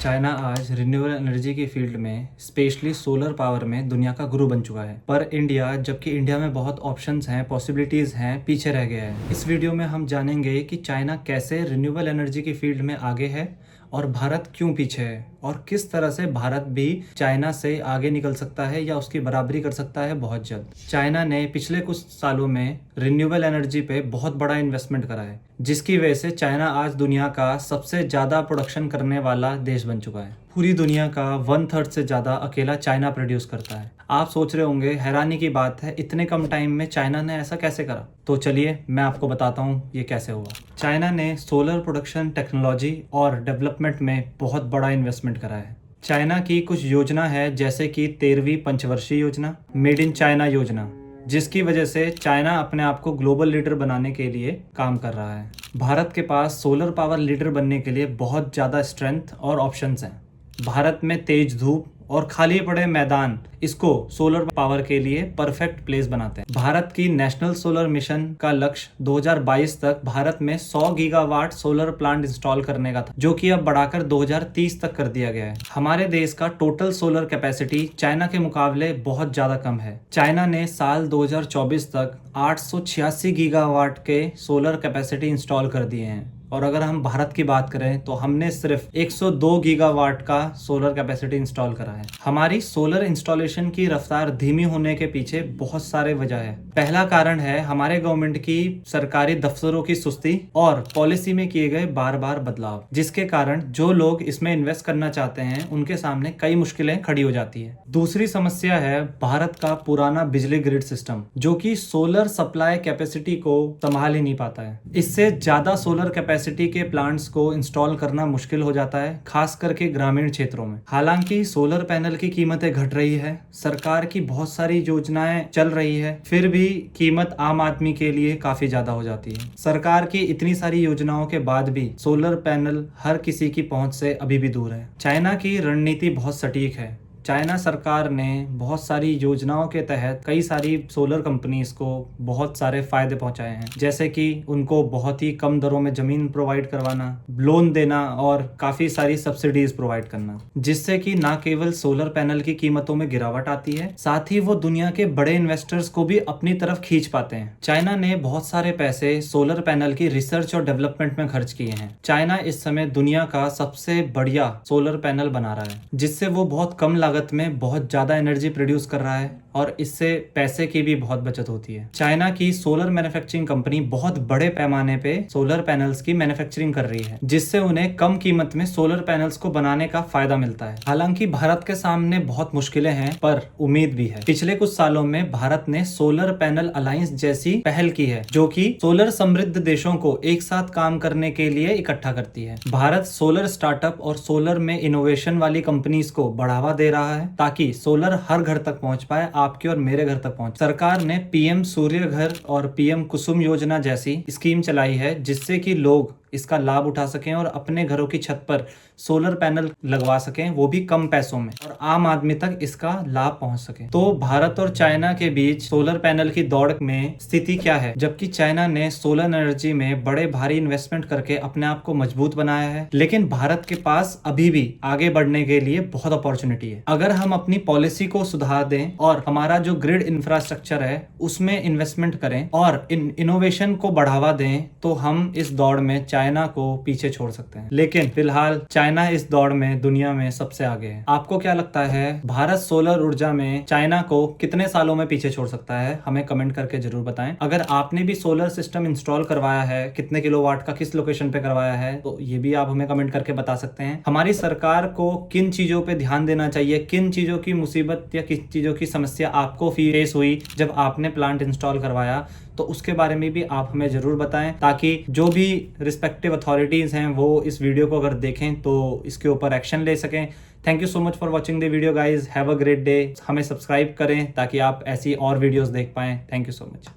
China आज renewable energy की field में स्पेशली सोलर पावर में दुनिया का गुरु बन चुका है। पर इंडिया, जबकि इंडिया में बहुत ऑप्शंस हैं, पॉसिबिलिटीज हैं, पीछे रह गया है। इस वीडियो में हम जानेंगे कि चाइना कैसे रिन्यूएबल एनर्जी की फील्ड में आगे है और भारत क्यों पीछे है, और किस तरह से भारत भी चाइना से आगे निकल सकता है या उसकी बराबरी कर सकता है बहुत जल्द। चाइना ने पिछले कुछ सालों में रिन्यूएबल एनर्जी पे बहुत बड़ा इन्वेस्टमेंट करा है, जिसकी वजह से चाइना आज दुनिया का सबसे ज़्यादा प्रोडक्शन करने वाला देश बन चुका है। पूरी दुनिया का 1/3 से ज़्यादा अकेला चाइना प्रोड्यूस करता है। आप सोच रहे होंगे हैरानी की बात है, इतने कम टाइम में चाइना ने ऐसा कैसे करा। तो चलिए मैं आपको बताता हूँ ये कैसे हुआ। चाइना ने सोलर प्रोडक्शन टेक्नोलॉजी और डेवलपमेंट में बहुत बड़ा इन्वेस्टमेंट करा है। चाइना की कुछ योजना है, जैसे कि 13वीं पंचवर्षीय योजना, मेड इन चाइना योजना, जिसकी वजह से चाइना अपने आप को ग्लोबल लीडर बनाने के लिए काम कर रहा है। भारत के पास सोलर पावर लीडर बनने के लिए बहुत ज़्यादा स्ट्रेंथ और ऑप्शंस हैं। भारत में तेज धूप और खाली पड़े मैदान इसको सोलर पावर के लिए परफेक्ट प्लेस बनाते हैं। भारत की नेशनल सोलर मिशन का लक्ष्य 2022 तक भारत में 100 गीगावाट सोलर प्लांट इंस्टॉल करने का था, जो कि अब बढ़ाकर 2030 तक कर दिया गया है। हमारे देश का टोटल सोलर कैपेसिटी चाइना के मुकाबले बहुत ज्यादा कम है। चाइना ने साल 2024 तक 886 गीगावाट के सोलर कैपेसिटी इंस्टॉल कर दिए हैं, और अगर हम भारत की बात करें तो हमने सिर्फ 102 गीगावाट का सोलर कैपेसिटी इंस्टॉल करा है। हमारी सोलर इंस्टॉलेशन की रफ्तार धीमी होने के पीछे बहुत सारे वजह है। पहला कारण है हमारे गवर्नमेंट की सरकारी दफ्तरों की सुस्ती और पॉलिसी में किए गए बार बार बदलाव, जिसके कारण जो लोग इसमें इन्वेस्ट करना चाहते हैं उनके सामने कई मुश्किलें खड़ी हो जाती है। दूसरी समस्या है भारत का पुराना बिजली ग्रिड सिस्टम, जो कि सोलर सप्लाई कैपेसिटी को संभाल ही नहीं पाता है। इससे ज्यादा सोलर कैपेसिटी के प्लांट्स को इंस्टॉल करना मुश्किल हो जाता है, खास करके ग्रामीण क्षेत्रों में। हालांकि सोलर पैनल की कीमतें घट रही है, सरकार की बहुत सारी योजनाएं चल रही है, फिर भी कीमत आम आदमी के लिए काफी ज्यादा हो जाती है। सरकार की इतनी सारी योजनाओं के बाद भी सोलर पैनल हर किसी की पहुंच से अभी भी दूर है। चाइना की रणनीति बहुत सटीक है। चाइना सरकार ने बहुत सारी योजनाओं के तहत कई सारी सोलर कंपनीज को बहुत सारे फायदे पहुंचाए हैं, जैसे कि उनको बहुत ही कम दरों में जमीन प्रोवाइड करवाना, लोन देना और काफी सारी सब्सिडीज प्रोवाइड करना, जिससे कि ना केवल सोलर पैनल की कीमतों में गिरावट आती है, साथ ही वो दुनिया के बड़े इन्वेस्टर्स को भी अपनी तरफ खींच पाते हैं। चाइना ने बहुत सारे पैसे सोलर पैनल की रिसर्च और डेवलपमेंट में खर्च किए हैं। चाइना इस समय दुनिया का सबसे बढ़िया सोलर पैनल बना रहा है, जिससे वो बहुत कम लागत में बहुत ज्यादा एनर्जी प्रोड्यूस कर रहा है, और इससे पैसे की भी बहुत बचत होती है। चाइना की सोलर मैन्युफैक्चरिंग कंपनी बहुत बड़े पैमाने पे सोलर पैनल्स की मैन्युफैक्चरिंग कर रही है, जिससे उन्हें कम कीमत में सोलर पैनल्स को बनाने का फायदा मिलता है। हालांकि भारत के सामने बहुत मुश्किलें हैं, पर उम्मीद भी है। पिछले कुछ सालों में भारत ने सोलर पैनल अलायंस जैसी पहल की है, जो कि सोलर समृद्ध देशों को एक साथ काम करने के लिए इकट्ठा करती है। भारत सोलर स्टार्टअप और सोलर में इनोवेशन वाली कंपनीज को बढ़ावा दे रहा है, ताकि सोलर हर घर तक पहुंच पाए, आपके और मेरे घर तक पहुंच। सरकार ने पीएम सूर्य घर और पीएम कुसुम योजना जैसी स्कीम चलाई है, जिससे कि लोग इसका लाभ उठा सकें और अपने घरों की छत पर सोलर पैनल लगवा सकें, वो भी कम पैसों में, और आम आदमी तक इसका लाभ पहुंच सके। तो भारत और चाइना के बीच सोलर पैनल की दौड़ में स्थिति क्या है? जबकि चाइना ने सोलर एनर्जी में बड़े भारी इन्वेस्टमेंट करके अपने आप को मजबूत बनाया है, लेकिन भारत के पास अभी भी आगे बढ़ने के लिए बहुत अपॉर्चुनिटी है। अगर हम अपनी पॉलिसी को सुधार दें और हमारा जो ग्रिड इंफ्रास्ट्रक्चर है उसमें इन्वेस्टमेंट करें और इनोवेशन को बढ़ावा दें, तो हम इस दौड़ में चाइना को पीछे छोड़ सकते हैं। लेकिन फिलहाल चाइना इस दौड़ में दुनिया में सबसे आगे है। आपको क्या लगता है, भारत सोलर ऊर्जा में चाइना को कितने सालों में पीछे छोड़ सकता है? हमें कमेंट करके जरूर बताएं। अगर आपने भी सोलर सिस्टम इंस्टॉल करवाया है, कितने किलोवाट का, किस लोकेशन पे करवाया है, तो ये भी आप हमें कमेंट करके बता सकते हैं। हमारी सरकार को किन चीजों पे ध्यान देना चाहिए, किन चीजों की मुसीबत या किस चीजों की समस्या आपको फेस हुई जब आपने प्लांट इंस्टॉल करवाया, तो उसके बारे में भी आप हमें जरूर बताएं, ताकि जो भी रिस्पेक्टिव अथॉरिटीज हैं वो इस वीडियो को अगर देखें तो इसके ऊपर एक्शन ले सकें। Thank you so much for watching the video guys. Have a great day. हमें सब्सक्राइब करें ताकि आप ऐसी और वीडियोस देख पाएं। Thank you so much.